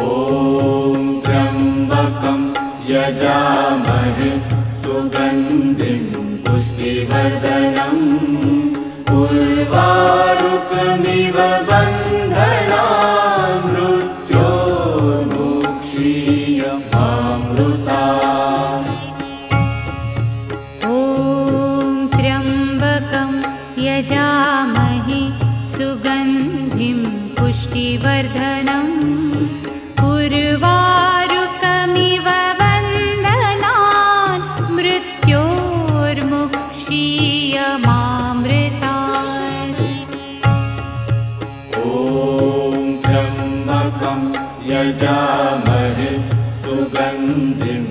ॐ त्र्यम्बकं यजामहे सुगन्धिं पुष्टिवर्धनम् उर्वारुकमिव बन्धनान् मृत्योर्मुक्षीयमामृतात्। ॐ त्र्यम्बकं यजामहे सुगन्धिं पुष्टिवर्धनम् उर्वारुकमिव बन्धनान् मृत्योर्मुक्षीयमामृतात्। ॐ त्र्यम्बकं यजामहे सुगन्धिं